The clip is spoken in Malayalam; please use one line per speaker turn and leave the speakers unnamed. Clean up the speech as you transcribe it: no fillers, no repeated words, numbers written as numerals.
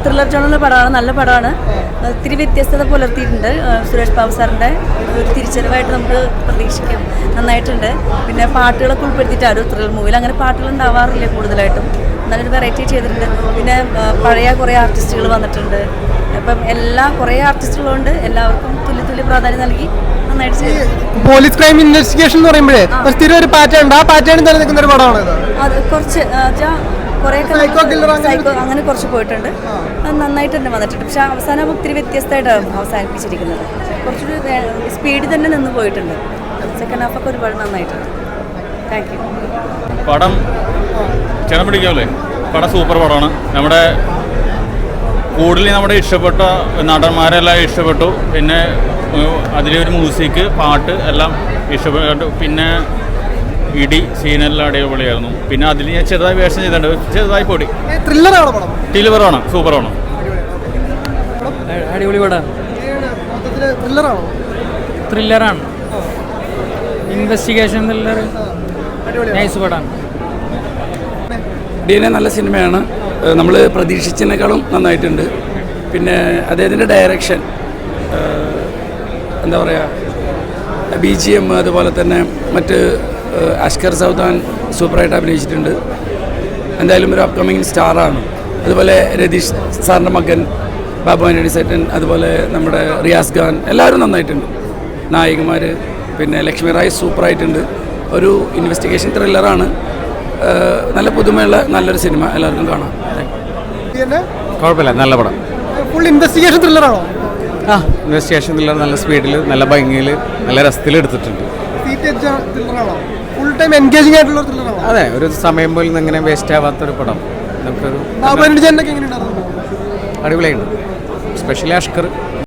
ത്രില്ലർ ജോണുള്ള പടമാണ്, നല്ല പടമാണ്. ഒത്തിരി വ്യത്യസ്തത പുലർത്തിയിട്ടുണ്ട്. സുരേഷ് ബാബു സാറിൻ്റെ ഒരു തിരിച്ചറിവായിട്ട് നമുക്ക് പ്രതീക്ഷിക്കാം. നന്നായിട്ടുണ്ട്. പിന്നെ പാട്ടുകളൊക്കെ ഉൾപ്പെടുത്തിയിട്ടാണ് ഒരു ത്രില്ലർ മൂവിയിൽ. അങ്ങനെ പാട്ടുകൾ ഉണ്ടാവാറില്ല കൂടുതലായിട്ടും. നല്ലൊരു വെറൈറ്റി ചെയ്തിട്ടുണ്ട്. പിന്നെ പഴയ കുറേ ആർട്ടിസ്റ്റുകൾ വന്നിട്ടുണ്ട്. അപ്പം കുറേ ആർട്ടിസ്റ്റുകളുണ്ട്. എല്ലാവർക്കും തുല്യ പ്രാധാന്യം നൽകി നന്നായിട്ട് ചെയ്തു.
പോലീസ് ക്രൈം ഇൻവെസ്റ്റിഗേഷൻ എന്ന് പറയുമ്പോഴേ സ്ഥിരം ഒരു പാറ്റേൺ ഉണ്ട്. ആ പാറ്റേൺ തന്നെ നിൽക്കുന്ന ഒരു പടമാണ്
അത്. കുറച്ച് സൈക്കോ അങ്ങനെ കുറച്ച് പോയിട്ടുണ്ട്. അത് നന്നായിട്ട് തന്നെ വന്നിട്ടുണ്ട്. പക്ഷെ അവസാനം ഒത്തിരി വ്യത്യസ്തമായിട്ടാണ് അവസാനിപ്പിച്ചിരിക്കുന്നത്. കുറച്ചുകൂടി സ്പീഡിൽ തന്നെ നിന്ന് പോയിട്ടുണ്ട്. സെക്കൻഡ് ഹാഫൊക്കെ ഒരുപാട് നന്നായിട്ടുണ്ട്. Thank you.
പടം ചേട്ടൻ പിടിക്കാമല്ലേ? പടം സൂപ്പർ പടമാണ്. കൂടുതൽ നമ്മുടെ ഇഷ്ടപ്പെട്ട നടന്മാരെല്ലാം ഇഷ്ടപ്പെട്ടു. പിന്നെ അതിലൊരു മ്യൂസിക്, പാട്ട് എല്ലാം ഇഷ്ടപ്പെട്ടു. പിന്നെ ഇടി സീനെല്ലാം അടിപൊളിയായിരുന്നു. പിന്നെ അതിൽ ഞാൻ ചെറുതായി വേഷം ചെയ്തിട്ടുണ്ട്. ചെറുതായി പൊടി. ടിലിവറാണ്, സൂപ്പറാണ്.
അടിപൊളി പടമാണ്. ത്രില്ലറാണ്, ഇൻവെസ്റ്റിഗേഷൻ ത്രില്ലർ. നൈസ് പടമാണ്.
ഡീനെ നല്ല സിനിമയാണ്. നമ്മൾ പ്രതീക്ഷിച്ചതിനേക്കാളും നന്നായിട്ടുണ്ട്. പിന്നെ അദ്ദേഹത്തിൻ്റെ ഡയറക്ഷൻ, എന്താ പറയുക, BGM, അതുപോലെ തന്നെ മറ്റ് അഷ്കർ സൗദാൻ സൂപ്പറായിട്ട് അഭിനയിച്ചിട്ടുണ്ട്. എന്തായാലും ഒരു അപ്കമിങ് സ്റ്റാറാണ്. അതുപോലെ രതീഷ് സാറിൻ്റെ മകൻ ബാബു ആൻ്റണി സേട്ടൻ, അതുപോലെ നമ്മുടെ റിയാസ് ഖാൻ, എല്ലാവരും നന്നായിട്ടുണ്ട്. നായികമാർ, പിന്നെ ലക്ഷ്മി റായ് സൂപ്പറായിട്ടുണ്ട്. ഒരു ഇൻവെസ്റ്റിഗേഷൻ ത്രില്ലറാണ്. നല്ല പുതുമയുള്ള നല്ലൊരു സിനിമ, എല്ലാവർക്കും കാണാം.
കുഴപ്പമില്ല, നല്ല പടം. ഫുൾ ഇൻവെസ്റ്റിഗേഷൻ ത്രില്ലറാണോ?
ഇൻവെസ്റ്റിഗേഷൻ ത്രില്ലർ, നല്ല സ്പീഡിൽ, നല്ല ഭംഗിയിൽ, നല്ല രസത്തിൽ എടുത്തിട്ടുണ്ട്.
ഫുൾ ടൈം എൻഗേജിംഗ് ആയിട്ടുള്ള ത്രില്ലറാണോ?
അതെ, ഒരു സമയം പോലും ഇങ്ങനെ വേസ്റ്റ് ആവാത്തൊരു പടം. നമുക്കൊരു
ബാബു ആൻ്റണി ചേട്ടനൊക്കെ എങ്ങനെയുണ്ടായിരുന്നു?
അടിപൊളിയുണ്ട്. സ്പെഷ്യലി അഷ്കർ